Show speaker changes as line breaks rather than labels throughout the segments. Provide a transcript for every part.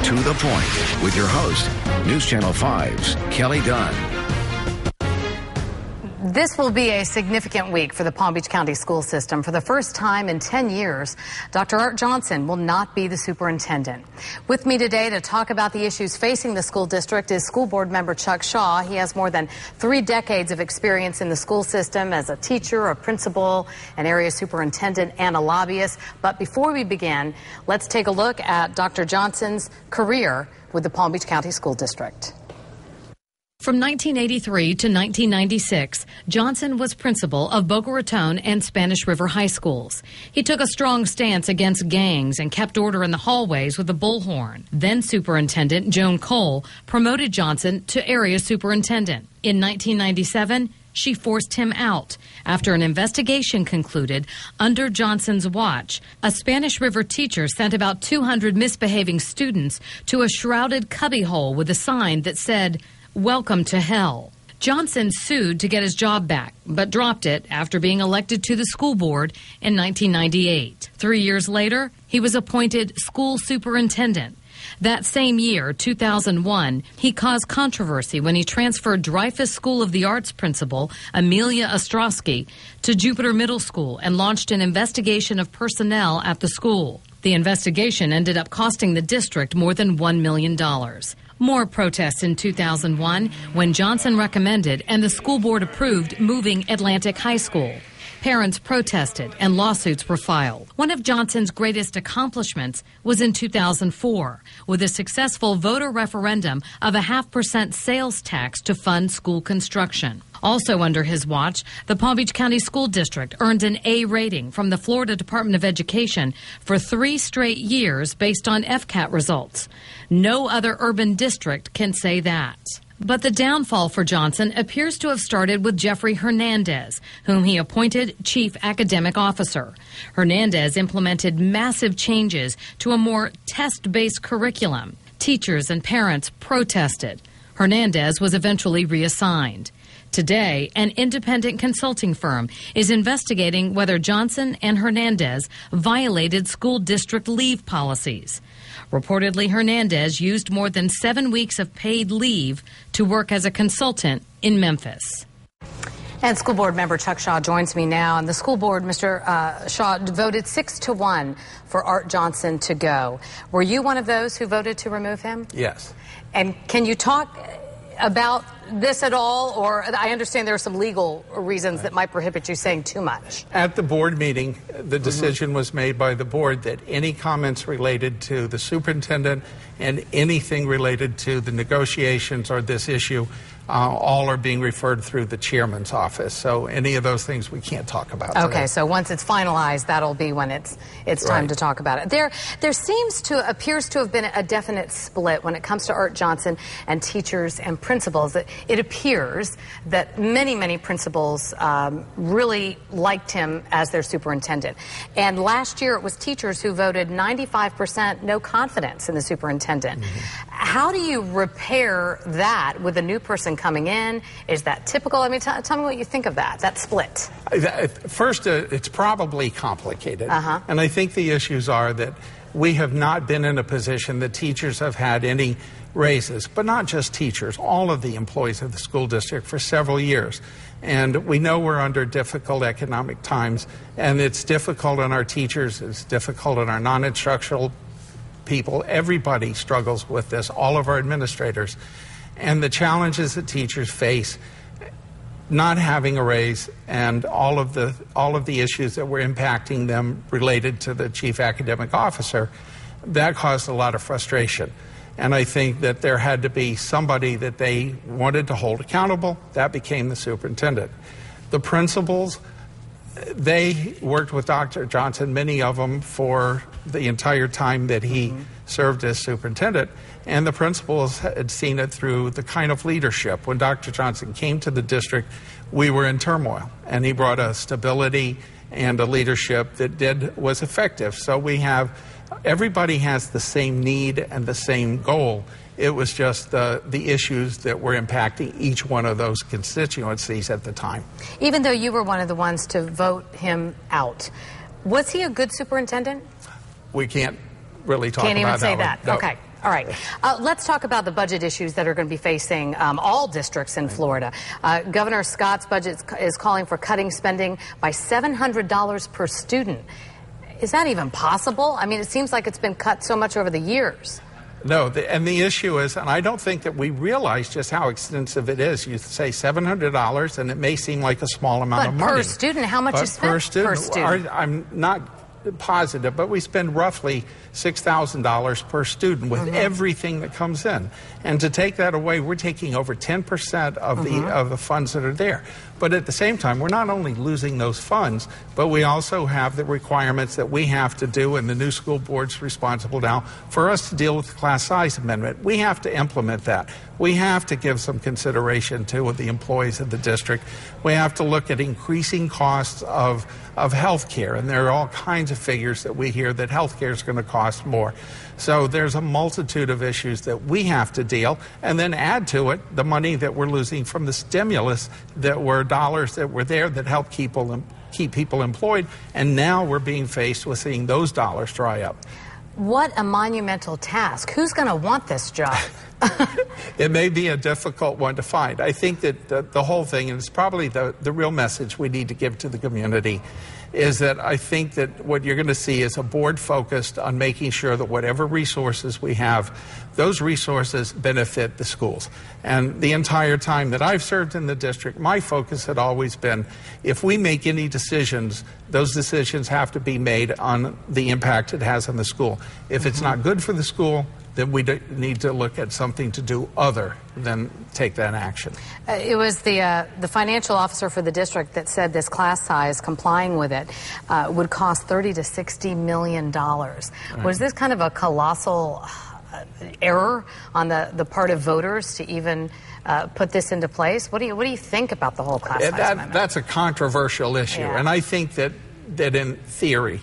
To the point with your host, News Channel 5's Kelly Dunn.
This will be a significant week for the Palm Beach County school system. For the first time in 10 years, Dr. Art Johnson will not be the superintendent. With me today to talk about the issues facing the school district is school board member Chuck Shaw. He has more than 3 decades of experience in the school system as a teacher, a principal, an area superintendent, and a lobbyist. But before we begin, let's take a look at Dr. Johnson's career with the Palm Beach County School District. From 1983 to 1996, Johnson was principal of Boca Raton and Spanish River High Schools. He took a strong stance against gangs and kept order in the hallways with a bullhorn. Then Superintendent Joan Cole promoted Johnson to area superintendent. In 1997, she forced him out after an investigation concluded under Johnson's watch. A Spanish River teacher sent about 200 misbehaving students to a shrouded cubbyhole with a sign that said, "Welcome to hell." Johnson sued to get his job back, but dropped it after being elected to the school board in 1998. 3 years later, he was appointed school superintendent. That same year, 2001, he caused controversy when he transferred Dreyfus School of the Arts principal, Amelia Ostrowski, to Jupiter Middle School and launched an investigation of personnel at the school. The investigation ended up costing the district more than $1 million. More protests in 2001 when Johnson recommended and the school board approved moving Atlantic High School. Parents protested and lawsuits were filed. One of Johnson's greatest accomplishments was in 2004 with a successful voter referendum of a 0.5% sales tax to fund school construction. Also under his watch, the Palm Beach County School District earned an A rating from the Florida Department of Education for 3 straight years based on FCAT results. No other urban district can say that. But the downfall for Johnson appears to have started with Jeffrey Hernandez, whom he appointed Chief Academic Officer. Hernandez implemented massive changes to a more test-based curriculum. Teachers and parents protested. Hernandez was eventually reassigned. Today, an independent consulting firm is investigating whether Johnson and Hernandez violated school district leave policies. Reportedly, Hernandez used more than 7 weeks of paid leave to work as a consultant in Memphis. And school board member Chuck Shaw joins me now. And the school board, Mr. Shaw, voted 6-1 for Art Johnson to go. Were you one of those who voted to remove him?
Yes.
And can you talk about this at all? Or I understand there are some legal reasons that might prohibit you saying too much.
At the board meeting, the decision was made by the board that any comments related to the superintendent and anything related to the negotiations or this issue all are being referred through the chairman's office. So any of those things we can't talk about today.
Okay, so once it's finalized, that'll be when it's time to talk about it. There appears to have been a definite split when it comes to Art Johnson and teachers and principals. It appears that many principals really liked him as their superintendent. And last year it was teachers who voted 95% no confidence in the superintendent. How do you repair that with a new person coming in? Is that typical? I mean, tell me what you think of that split.
First, it's probably complicated. And I think the issues are that we have not been in a position that teachers have had any raises, but not just teachers, all of the employees of the school district for several years. And we know we're under difficult economic times, and it's difficult on our teachers, it's difficult on our non-instructional people. Everybody struggles with this, all of our administrators. And the challenges that teachers face, not having a raise, and all of the issues that were impacting them related to the chief academic officer, that caused a lot of frustration. And I think that there had to be somebody that they wanted to hold accountable. That became the superintendent. The principals, they worked with Dr. Johnson, many of them, for the entire time that he served as superintendent. And the principals had seen it through the kind of leadership. When Dr. Johnson came to the district, we were in turmoil, and he brought a stability and a leadership that was effective. So everybody has the same need and the same goal. It was just the issues that were impacting each one of those constituencies at the time.
Even though you were one of the ones to vote him out, was he a good superintendent?
We can't really talk
about that.
Can't even say that.
No. Okay. All right. Let's talk about the budget issues that are going to be facing all districts in Florida. Governor Scott's budget is calling for cutting spending by $700 per student. Is that even possible? I mean, it seems like it's been cut so much over the years.
No, and the issue is, and I don't think that we realize just how extensive it is. You say $700, and it may seem like a small amount of money.
But per student, how much is spent per student?
I'm not positive, but we spend roughly $6,000 per student with everything that comes in. And to take that away, we're taking over 10% of the funds that are there. But at the same time, we're not only losing those funds, but we also have the requirements that we have to do, and the new school board's responsible now for us to deal with the class size amendment. We have to implement that. We have to give some consideration to the employees of the district. We have to look at increasing costs of health care, and there are all kinds of figures that we hear that health care is going to cost more. So there's a multitude of issues that we have to deal, and then add to it the money that we're losing from the stimulus that were dollars that were there that help keep people employed, and now we're being faced with seeing those dollars dry up.
What a monumental task. Who's going to want this job?
It may be a difficult one to find. I think that the whole thing, and it's probably the real message we need to give to the community, is that I think that what you're going to see is a board focused on making sure that whatever resources we have, those resources benefit the schools. And the entire time that I've served in the district, my focus had always been, if we make any decisions, those decisions have to be made on the impact it has on the school. If it's not good for the school, then we need to look at something to do other than take that action.
It was the financial officer for the district that said this class size, complying with it, would cost $30 to $60 million. Right. Was this kind of a colossal error on the part of voters to even put this into place? What do you think about the whole class size amendment?
That's a controversial issue, and I think that in theory,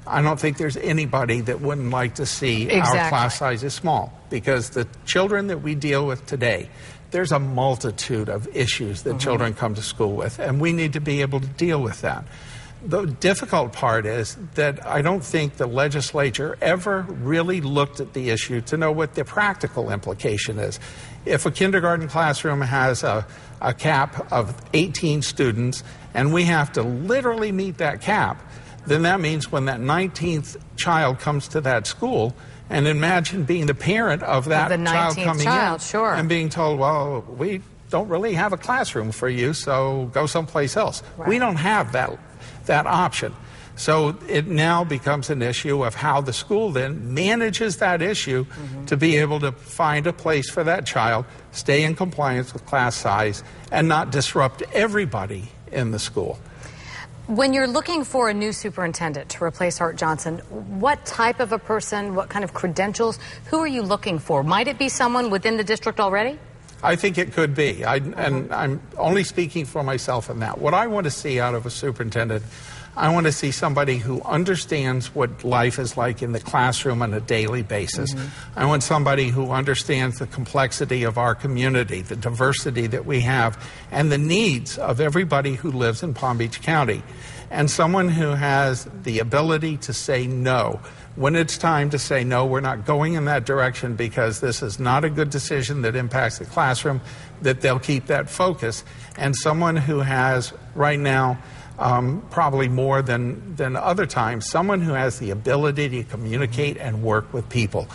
I don't think there's anybody that wouldn't like to see our class sizes small, because the children that we deal with today, there's a multitude of issues that children come to school with, and we need to be able to deal with that. The difficult part is that I don't think the legislature ever really looked at the issue to know what the practical implication is. If a kindergarten classroom has a cap of 18 students and we have to literally meet that cap, then that means when that 19th child comes to that school, and imagine being the parent of that child coming in and being told, well, we don't really have a classroom for you, so go someplace else. Right. We don't have that option. So it now becomes an issue of how the school then manages that issue to be able to find a place for that child, stay in compliance with class size, and not disrupt everybody in the school.
When you're looking for a new superintendent to replace Art Johnson, what type of a person, what kind of credentials, who are you looking for? Might it be someone within the district already?
I think it could be, and I'm only speaking for myself in that. What I want to see out of a superintendent, I want to see somebody who understands what life is like in the classroom on a daily basis. I want somebody who understands the complexity of our community, the diversity that we have, and the needs of everybody who lives in Palm Beach County. And someone who has the ability to say no. When it's time to say no, we're not going in that direction because this is not a good decision that impacts the classroom, that they'll keep that focus. And someone who has, right now, probably more than other times, someone who has the ability to communicate and work with people,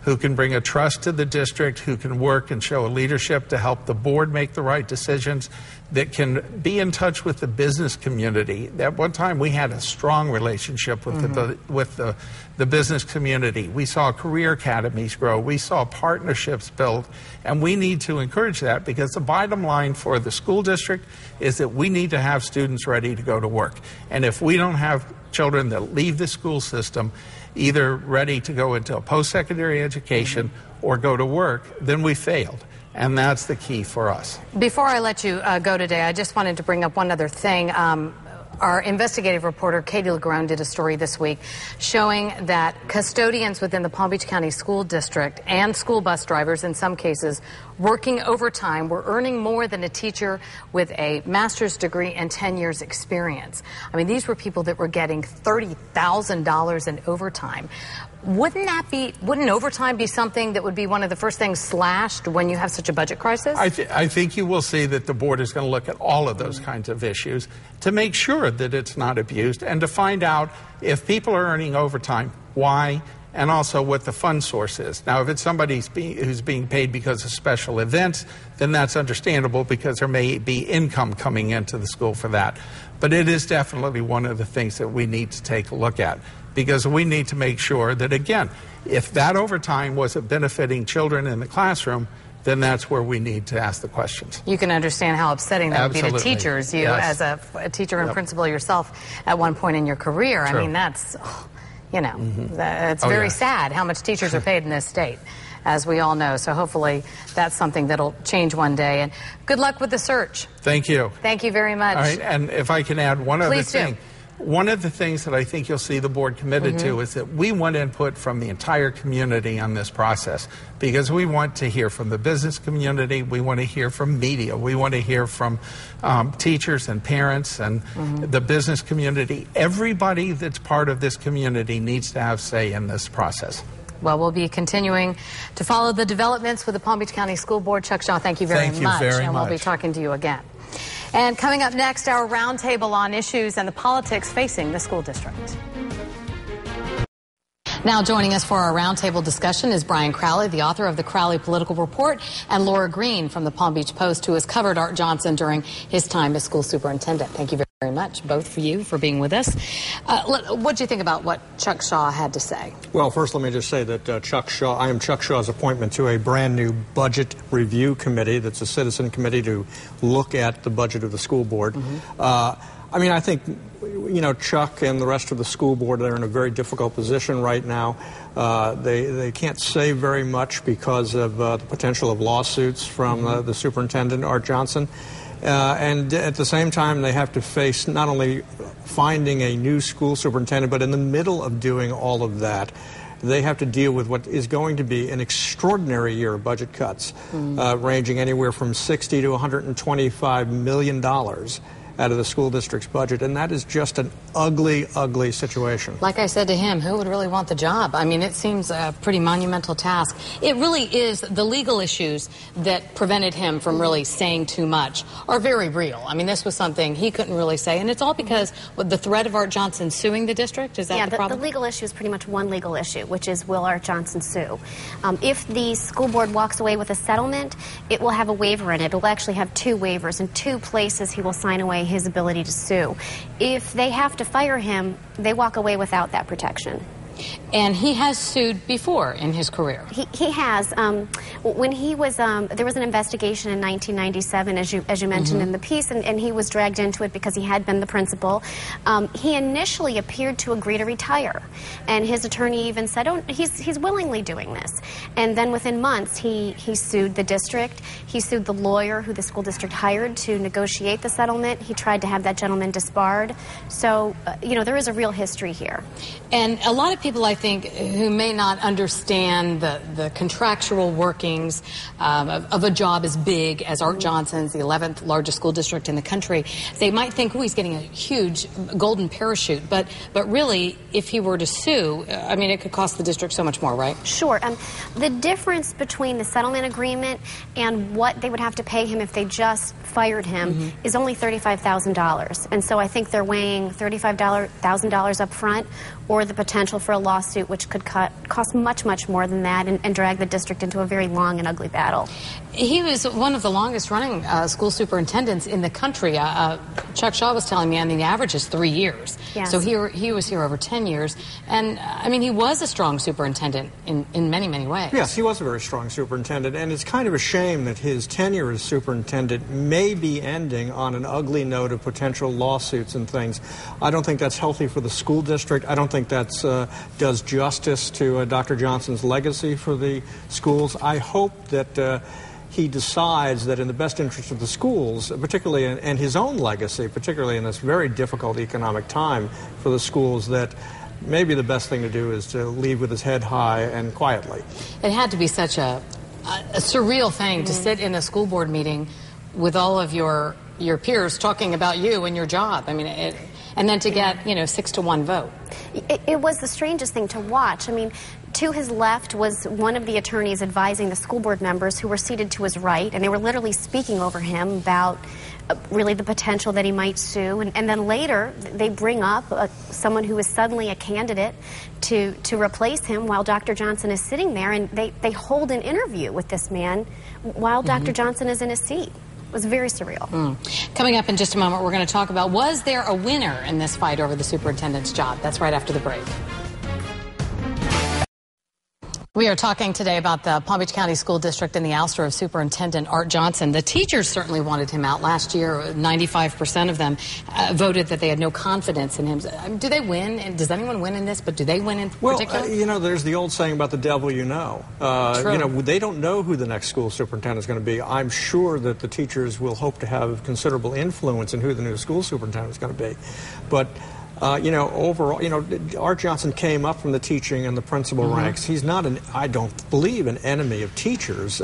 who can bring a trust to the district, who can work and show a leadership to help the board make the right decisions, that can be in touch with the business community. At one time, we had a strong relationship with the business community. We saw career academies grow. We saw partnerships built. And we need to encourage that, because the bottom line for the school district is that we need to have students ready to go to work. And if we don't have children that leave the school system either ready to go into a post-secondary education or go to work, then we failed. And that's the key for us.
Before I let you go today, I just wanted to bring up one other thing. Our investigative reporter, Katie Legrone, did a story this week showing that custodians within the Palm Beach County School District and school bus drivers, in some cases, working overtime, were earning more than a teacher with a master's degree and 10 years experience. I mean, these were people that were getting $30,000 in overtime. Wouldn't overtime be something that would be one of the first things slashed when you have such a budget crisis?
I think you will see that the board is going to look at all of those kinds of issues to make sure that it's not abused and to find out if people are earning overtime, why, and also what the fund source is. Now, if it's somebody who's being paid because of special events, then that's understandable because there may be income coming into the school for that. But it is definitely one of the things that we need to take a look at, because we need to make sure that, again, if that overtime wasn't benefiting children in the classroom, then that's where we need to ask the questions.
You can understand how upsetting that would be to teachers. You,
yes.
as a teacher and principal yourself at one point in your career,
True.
I mean, that's, you know, it's very sad how much teachers are paid in this state, as we all know. So hopefully that's something that'll change one day. And good luck with the search.
Thank you.
Thank you very much.
All right, and if I can add one other thing.
Do.
One of the things that I think you'll see the board committed to is that we want input from the entire community on this process, because we want to hear from the business community, we want to hear from media, we want to hear from teachers and parents and the business community. Everybody that's part of this community needs to have say in this process.
Well, we'll be continuing to follow the developments with the Palm Beach County School Board. Chuck Shaw, thank you very much. And we'll be talking to you again. And coming up next, our roundtable on issues and the politics facing the school district. Now joining us for our roundtable discussion is Brian Crowley, the author of the Crowley Political Report, and Laura Green from the Palm Beach Post, who has covered Art Johnson during his time as school superintendent. Thank you very much, both of you, for being with us. What do you think about what Chuck Shaw had to say?
Well, first let me just say that I am Chuck Shaw's appointment to a brand new budget review committee that's a citizen committee to look at the budget of the school board. I mean, I think, you know, Chuck and the rest of the school board are in a very difficult position right now. They can't say very much because of the potential of lawsuits from the superintendent, Art Johnson. And at the same time, they have to face not only finding a new school superintendent, but in the middle of doing all of that, they have to deal with what is going to be an extraordinary year of budget cuts, ranging anywhere from $60 to $125 million out of the school district's budget, and that is just an ugly, ugly situation.
Like I said to him, who would really want the job? I mean, it seems a pretty monumental task. It really is. The legal issues that prevented him from really saying too much are very real. I mean, this was something he couldn't really say, and it's all because with the threat of Art Johnson suing the district. Is that the problem?
The legal issue is pretty much one legal issue, which is, will Art Johnson sue? If the school board walks away with a settlement, it will have a waiver in it. It will actually have two waivers. In two places, he will sign away his ability to sue. If they have to fire him, they walk away without that protection.
And he has sued before in his career.
He has. When he was, there was an investigation in 1997, as you mentioned in the piece, and he was dragged into it because he had been the principal. He initially appeared to agree to retire, and his attorney even said, "Oh, he's willingly doing this." And then within months, he sued the district. He sued the lawyer who the school district hired to negotiate the settlement. He tried to have that gentleman disbarred. So, you know, there is a real history here.
And a lot of people, I think, who may not understand the contractual workings of a job as big as Art Johnson's, the 11th largest school district in the country, they might think, oh, he's getting a huge golden parachute. But really, if he were to sue, I mean, it could cost the district so much more, right?
Sure. The difference between the settlement agreement and what they would have to pay him if they just fired him is only $35,000. And so I think they're weighing $35,000 up front, or the potential for a lawsuit, which could cost much, much more than that and drag the district into a very long and ugly battle.
He was one of the longest-running school superintendents in the country. Chuck Shaw was telling me, I mean, the average is 3 years.
Yes.
So he was here over 10 years. And, I mean, he was a strong superintendent in many, many ways.
Yes, he was a very strong superintendent, and it's kind of a shame that his tenure as superintendent may be ending on an ugly note of potential lawsuits and things. I don't think that's healthy for the school district. I don't think that does justice to Dr. Johnson's legacy for the schools. I hope that he decides that in the best interest of the schools, particularly and his own legacy, particularly in this very difficult economic time for the schools, that maybe the best thing to do is to leave with his head high and quietly.
It had to be such a surreal thing to sit in a school board meeting with all of your peers talking about you and your job. I mean, And then to get, 6-1 vote.
It was the strangest thing to watch. I mean, to his left was one of the attorneys advising the school board members who were seated to his right, and they were literally speaking over him about really the potential that he might sue. And then later, they bring up someone who is suddenly a candidate to replace him while Dr. Johnson is sitting there, and they hold an interview with this man while Dr. Johnson is in his seat. It was very surreal.
Coming up in just a moment, we're going to talk about, was there a winner in this fight over the superintendent's job? That's right after the break. We are talking today about the Palm Beach County School District and the ouster of Superintendent Art Johnson. The teachers certainly wanted him out. Last year, 95% of them voted that they had no confidence in him. Do they win? And does anyone win in this? But do they win in particular?
There's the old saying about the devil you know.
True.
They don't know who the next school superintendent is going to be. I'm sure that the teachers will hope to have considerable influence in who the new school superintendent is going to be. But overall, Art Johnson came up from the teaching and the principal ranks. He's not I don't believe, an enemy of teachers.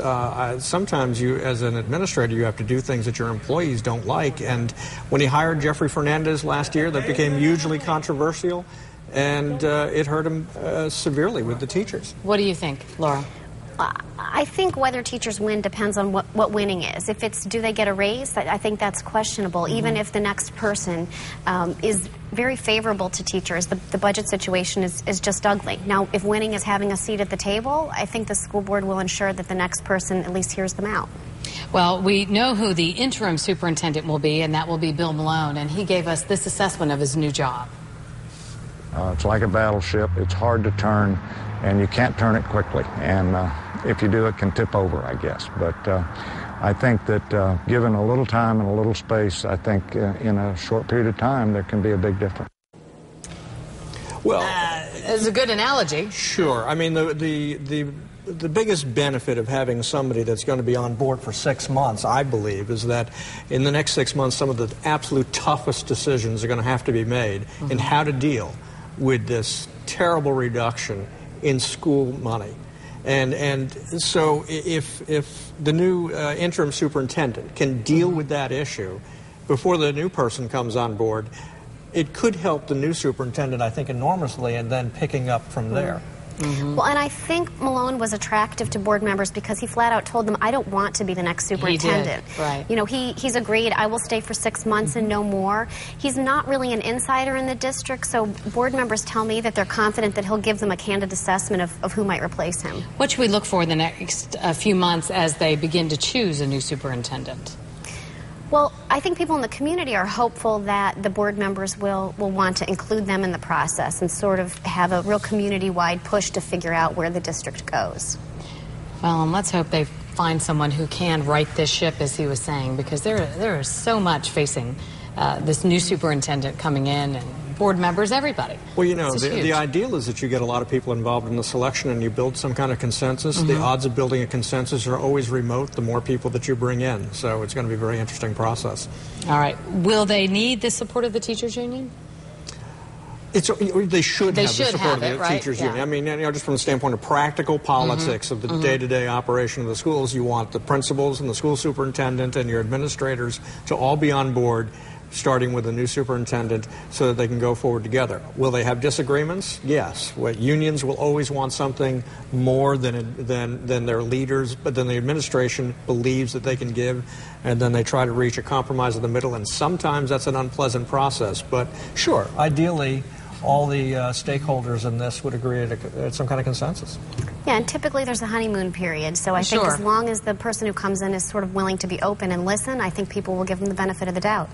Sometimes you, as an administrator, you have to do things that your employees don't like. And when he hired Jeffrey Fernandez last year, that became hugely controversial, and it hurt him severely with the teachers.
What do you think, Laura?
I think whether teachers win depends on what winning is. If it's, do they get a raise, I think that's questionable. Even if the next person is very favorable to teachers, the budget situation is just ugly. Now, if winning is having a seat at the table, I think the school board will ensure that the next person at least hears them out.
Well, we know who the interim superintendent will be, and that will be Bill Malone, and he gave us this assessment of his new job.
It's like a battleship. It's hard to turn, and you can't turn it quickly. And if you do, it can tip over, I guess. But I think that given a little time and a little space, I think in a short period of time, there can be a big difference.
Well,
it's a good analogy.
Sure. I mean, the biggest benefit of having somebody that's going to be on board for 6 months, I believe, is that in the next 6 months, some of the absolute toughest decisions are going to have to be made in how to deal with this terrible reduction in school money. And so if the new interim superintendent can deal with that issue before the new person comes on board, it could help the new superintendent, I think, enormously, and then picking up from there.
Well, and I think Malone was attractive to board members because he flat out told them, I don't want to be the next superintendent.
He did, right.
He's agreed, I will stay for 6 months and no more. He's not really an insider in the district, so board members tell me that they're confident that he'll give them a candid assessment of who might replace him.
What should we look for in the next few months as they begin to choose a new superintendent?
Well, I think people in the community are hopeful that the board members will want to include them in the process and sort of have a real community-wide push to figure out where the district goes.
Well, and let's hope they find someone who can right this ship, as he was saying, because there is so much facing this new superintendent coming in, and board members, everybody.
Well, the ideal is that you get a lot of people involved in the selection and you build some kind of consensus. The odds of building a consensus are always remote the more people that you bring in. So it's going to be a very interesting process.
All right. Will they need the support of the teachers union?
They should have the support of the
right?
teachers union. I mean, just from the standpoint of practical politics of the day-to-day operation of the schools, you want the principals and the school superintendent and your administrators to all be on board, starting with a new superintendent, so that they can go forward together. Will they have disagreements? Yes. Unions will always want something more than their leaders, but then the administration believes that they can give, and then they try to reach a compromise in the middle, and sometimes that's an unpleasant process. But sure, ideally, all the stakeholders in this would agree at some kind of consensus.
Yeah, and typically there's a honeymoon period, so I think as long as the person who comes in is sort of willing to be open and listen, I think people will give them the benefit of the doubt.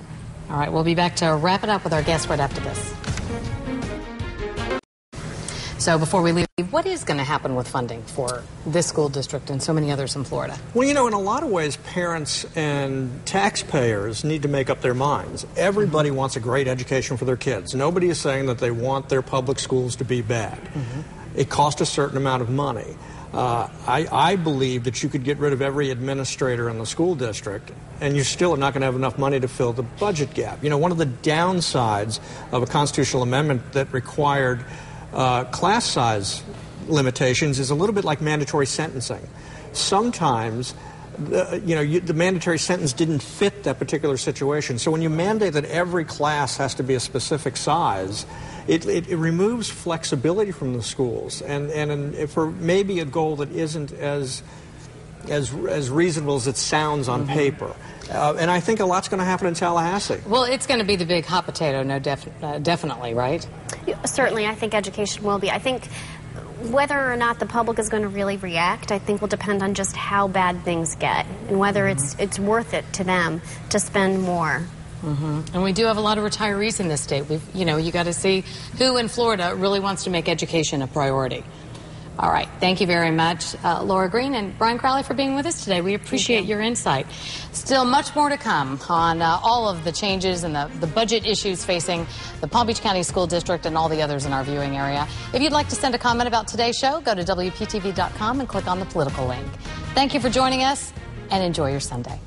All right, we'll be back to wrap it up with our guest right after this. So before we leave, what is going to happen with funding for this school district and so many others in Florida?
Well, in a lot of ways, parents and taxpayers need to make up their minds. Everybody wants a great education for their kids. Nobody is saying that they want their public schools to be bad. It costs a certain amount of money. I believe that you could get rid of every administrator in the school district, and you still are not going to have enough money to fill the budget gap. One of the downsides of a constitutional amendment that required class size limitations is a little bit like mandatory sentencing. Sometimes the mandatory sentence didn't fit that particular situation. So when you mandate that every class has to be a specific size, it removes flexibility from the schools, and for maybe a goal that isn't as reasonable as it sounds on paper. And I think a lot's going to happen in Tallahassee.
Well, it's going to be the big hot potato, definitely, right?
Certainly, I think education will be. I think whether or not the public is going to really react, I think will depend on just how bad things get and whether it's worth it to them to spend more.
And we do have a lot of retirees in this state. You got to see who in Florida really wants to make education a priority. All right. Thank you very much, Laura Green and Brian Crowley, for being with us today. We appreciate your insight. Still much more to come on all of the changes and the budget issues facing the Palm Beach County School District and all the others in our viewing area. If you'd like to send a comment about today's show, go to WPTV.com and click on the political link. Thank you for joining us, and enjoy your Sunday.